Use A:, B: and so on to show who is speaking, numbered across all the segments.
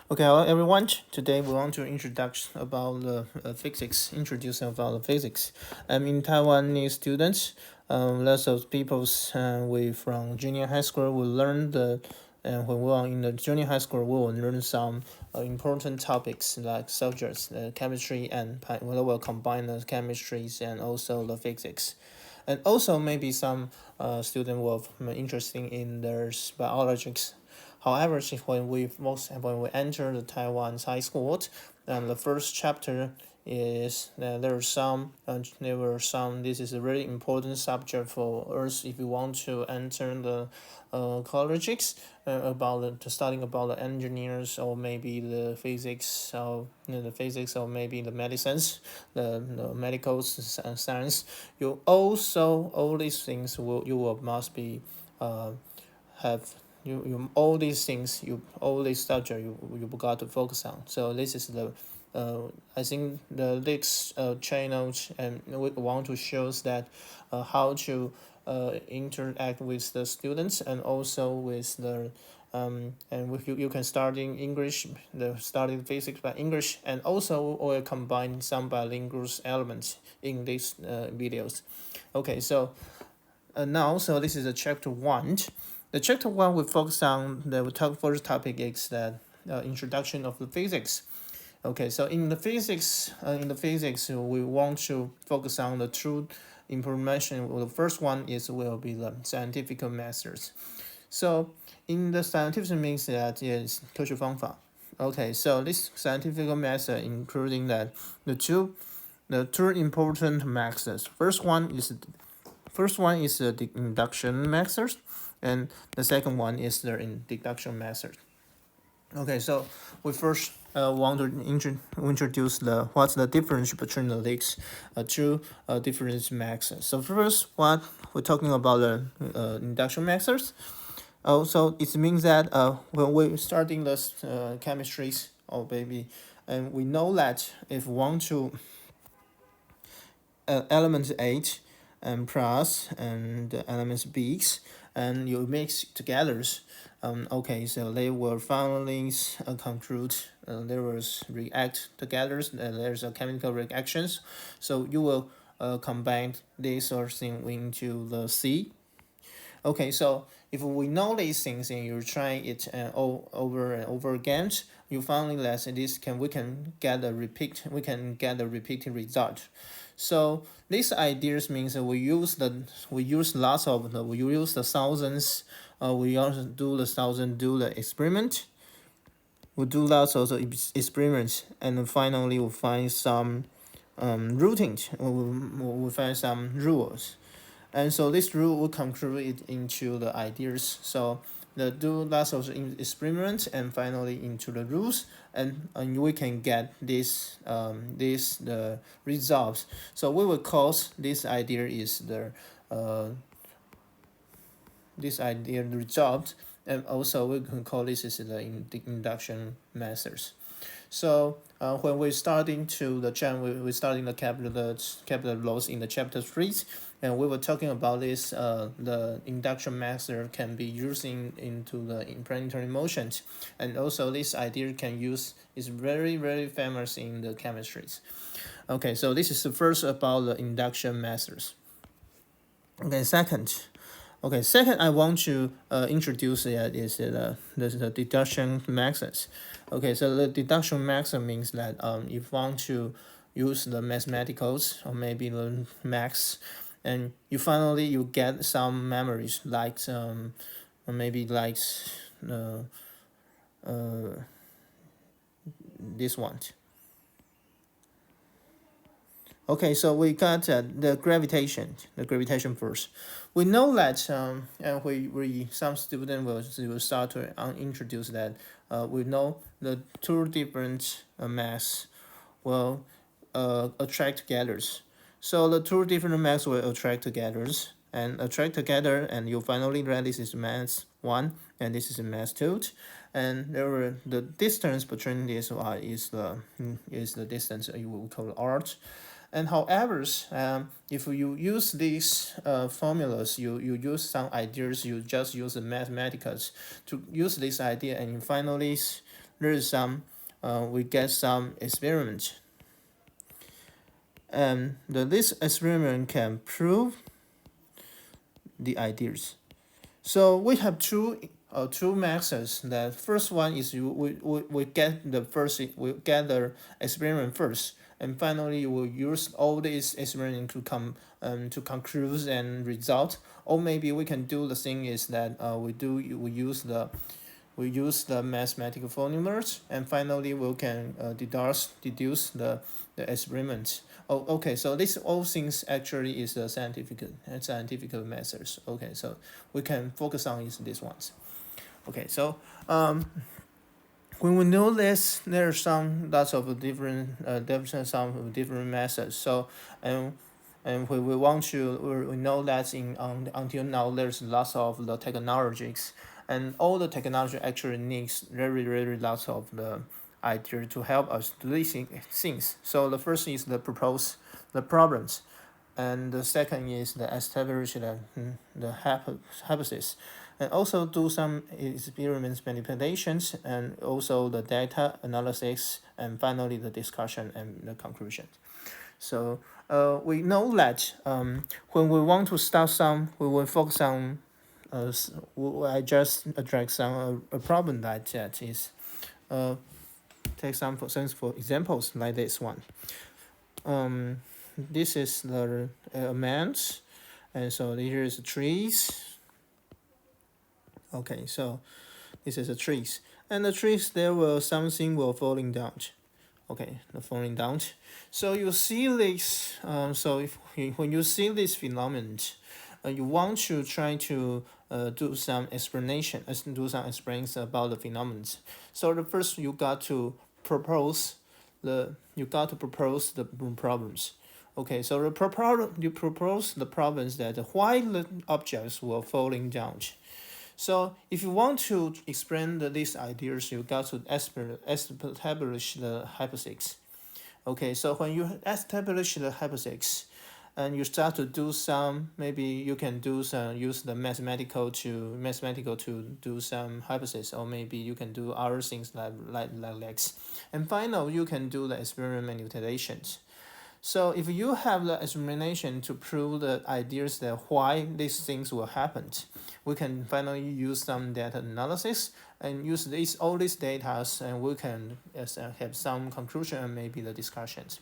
A: Okay, hello everyone. Today we want to introduce about the physics. Introduce about the physics. In Taiwanese students. Lots of people we from junior high school will learn the. And when we are in the junior high school, we will learn some important topics like subjects, chemistry, and we will combine the chemistries and also the physics, and also maybe some student will interesting in their biologics. However, when we enter the Taiwan's high school, the first chapter is there were some this is a really important subject for us if you want to enter the colleges about studying about the engineers or maybe the physics or the physics or maybe the medicines, the medical science. You also all these things you will must be have you all these things you all these subject you got to focus on. So this is the I think the next channel, and we want to shows that how to interact with the students and also with the you can start in English, the studying physics by English, and also or combine some bilingual elements in these videos. Okay, so now, so this is a chapter one. The chapter one will focus on first topic is the introduction of the physics. Okay, so in the physics, we want to focus on the two information. Well, the first one is will be the scientific methods. So in the scientific means that is 科学方法. Okay, so this scientific method including that the two important methods. First one is the induction method, and the second one is the deduction method. Okay, so we first want to introduce what's the difference between these two different methods. So first, what we're talking about the induction methods. So it means that when we're starting this chemistries or baby, and we know that if we want to element 8 and plus and elements B, and you mix together. Okay, so they will finally conclude there was react together. There's a chemical reactions, so you will combine this sort of thing into the C. Okay, so if we know these things and you try it all over and over again, you finally that this can we can get a repeated result. So these ideas means that we use lots of we use the thousands. We also do the experiment. We do lots of experiments, and finally we find some routing. We find some rules, and so this rule will conclude it into the ideas. So the do lots of experiments and finally into the rules, and we can get the results. So we will call this idea is the result, and also we can call this is the induction methods. So when we starting to the we starting the capital laws in the chapter 3, and we were talking about this the induction method can be using into the planetary motions, and also this idea can use is very famous in the chemistries. Okay, so this is the first about the induction methods. Okay, second, I want to introduce the deduction methods. Okay, so the deduction method means that if you want to use the mathematicals or maybe the maths, and you get some memories like maybe like uh, uh, this one. Okay, so we got the gravitation first. We know that and we some student will start to introduce that we know the two different mass will attract together. So the two different mass will attract together and you finally read this is mass 1 and this is mass 2, and the distance between these is the distance you will call r. And however, if you use these formulas, you use some ideas, you just use the mathematics to use this idea, and you finally there is some we get some experiment, and this experiment can prove the ideas. So we have two methods. The first one is we get the first we get the experiment first, and finally we will use all these experiment to come to conclude and result. Or maybe we can do the thing is that we use the mathematical formulas, and finally we can deduce the experiment. Oh, okay. So this all things actually is the scientific methods. Okay, so we can focus on is these ones. Okay, so when we know this, there are some lots of different methods. So and we want to we know that until now there's lots of the technologies, and all the technology actually needs very lots of the idea to help us do these things. So the first is the propose the problems, and the second is the establish the hypothesis, and also do some experiments manipulations, and also the data analysis, and finally the discussion and the conclusion. So we know that when we want to start some, we will focus on. I just address some a problem that is take some for examples like this one. This is the amount, and so here is the trees. Okay, so this is the trees, and the trees there will something will falling down. Okay, the falling down. So you see this. So if when you see this phenomenon, you want to try to do some explanation, do some explains about the phenomenon. So the first you got to propose the problems. Okay, so you propose the problems that why the objects were falling down. So if you want to explain these ideas, you got to establish the hypothesis. Okay, so when you establish the hypothesis, and you start to do some, maybe you can do some use the mathematical to do some hypothesis, or maybe you can do other things like and finally you can do the experiment manipulations. So if you have the explanation to prove the ideas that why these things will happen, we can finally use some data analysis and use all these data, and we can have some conclusion and maybe the discussions.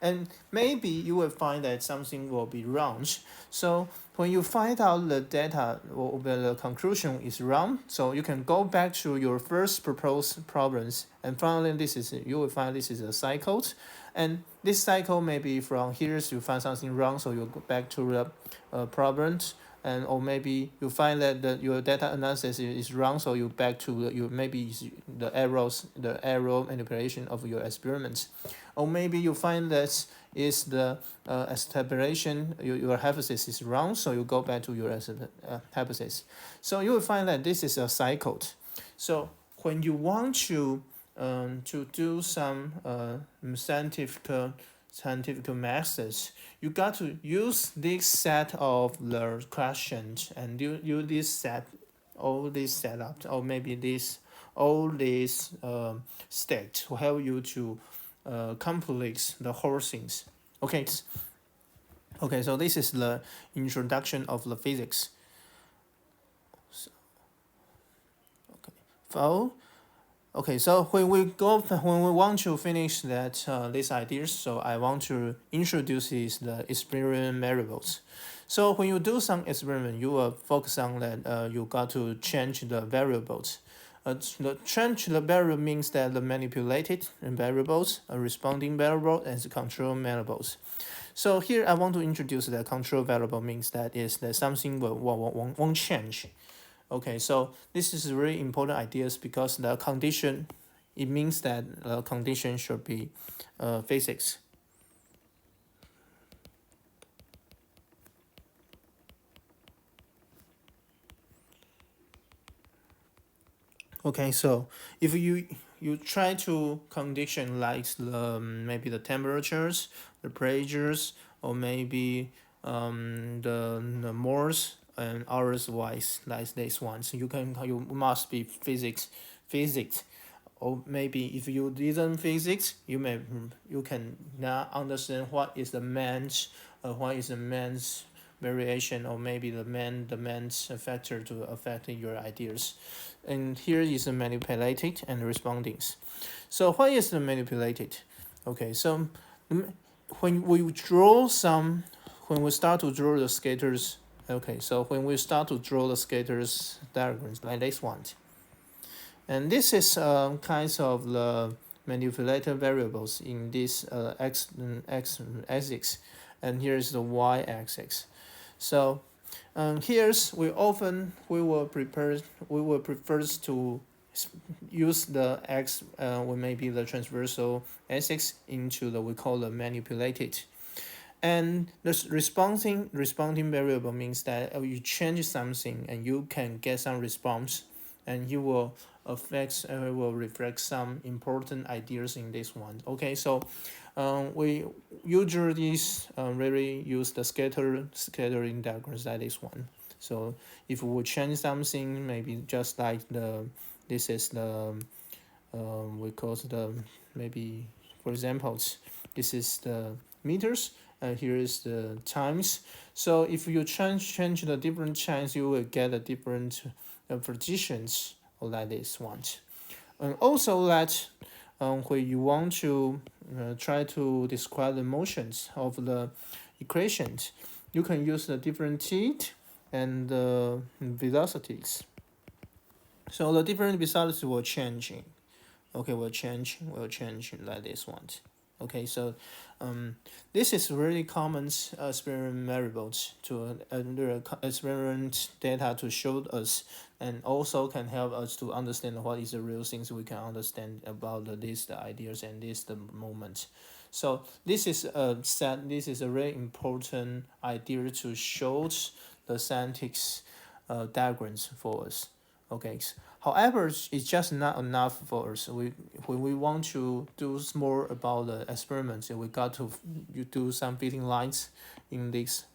A: And maybe you will find that something will be wrong. So when you find out the data or the conclusion is wrong, so you can go back to your first proposed problems, and finally you will find this is a cycle, and this cycle may be from here you find something wrong, so you go back to the problems, and or maybe you find that your data analysis is wrong, so you back to you maybe the error manipulation of your experiments, or maybe you find that is the establishment your hypothesis is wrong, so you go back to your hypothesis. So you will find that this is a cycle. So when you want to do some scientific methods, you got to use this set of the questions, and you this set all this setup, or maybe this all this state to help you to complete the whole things. Okay. Okay, so this is the introduction of the physics. So, okay, so when we want to finish that these ideas, so I want to introduce the experiment variables. So when you do some experiment, you will focus on that you got to change the variables. The change the variable means that the manipulated variables, a responding variable, and the control variables. So here I want to introduce the control variable means that is that something won't change. Okay, so this is really important ideas because the condition, it means that the condition should be physics. Okay, so if you try to condition like maybe the temperatures, the pressures, or maybe the moles and hours wise like this one, so you must be physics. or maybe if you didn't physics, you can now understand what is the man's variation, or maybe the man's factor to affect your ideas. And here is the manipulated and respondings. So what is the manipulated? Okay, so when we draw some, when we start to draw the skaters, okay, so when we start to draw the skaters diagrams like this one, and this is kinds of the manipulated variables in this x axis, and here is the y axis. So here's we will prefer to use the x or maybe the transversal axis into the we call the manipulated. And the responding variable means that you change something and you can get some response, and you will will reflect some important ideas in this one. Okay, so we usually really use the scattering diagrams like this one. So if we change something, maybe just like this is the we call the maybe, for example, this is the meters, and here is the times. So if you change the different times, you will get a different positions like this one. And also that when you want to try to describe the motions of the equations, you can use the different t and the velocities. So the different velocities will change. Okay, will change like this one. Okay, so this is really common experiment variables to experiment data to show us, and also can help us to understand what is the real things we can understand about the ideas and the moment. So this is a very important idea to show the scientific diagrams for us. Okay. However, it's just not enough for us. When we want to do more about the experiments, we got to do some fitting lines in these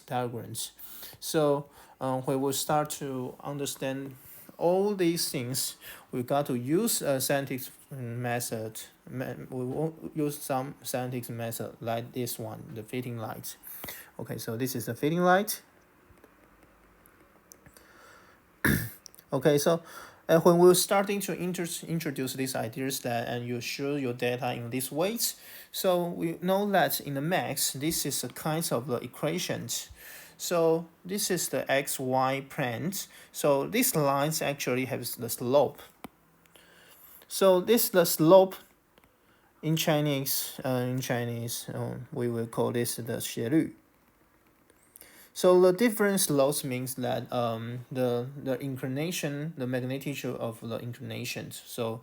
A: diagrams. So when we start to understand all these things, we got to use a scientific method. We will use some scientific method like this one, the fitting light. Okay, so this is the fitting light. Okay, so when we're starting to introduce these ideas and you show your data in these ways, so we know that in the max, this is a kind of the equations. So this is the xy plane. So these lines actually have the slope. So this the slope in Chinese. We will call this the 斜率. So the different slopes means that the inclination, the magnitude of the inclinations. So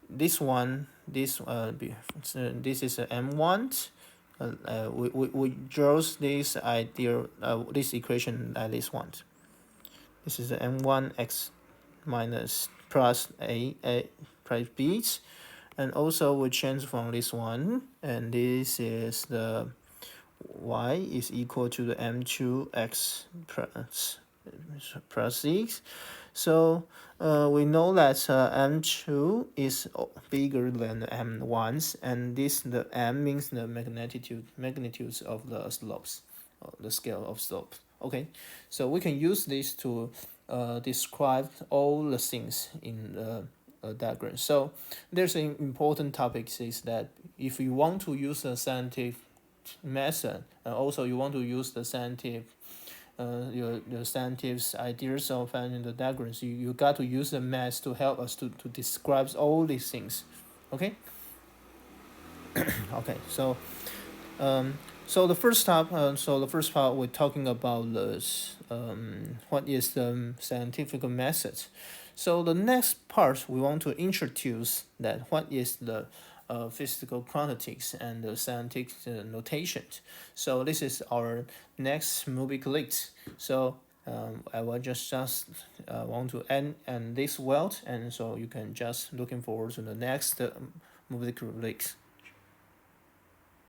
A: this one, this is a m1. We draw this idea, this equation like this one. This is a m1 x minus plus a plus b, and also we change from this one, and this is the y is equal to the m2x plus 6. So we know that m2 is bigger than m1, and the m means the magnitudes of the slopes, the scale of slope. Okay, so we can use this to describe all the things in the diagram. So there's an important topic is that if you want to use a scientific method, and also you want to use the scientific your scientific ideas of finding the diagrams, you got to use the math to help us to describe all these things. Okay. Okay, so so the first part we're talking about this what is the scientific method. So the next part we want to introduce that what is the physical quantities and the scientific notation. So this is our next movie click. So I will just want to end this world, and so you can just looking forward to the next movie click.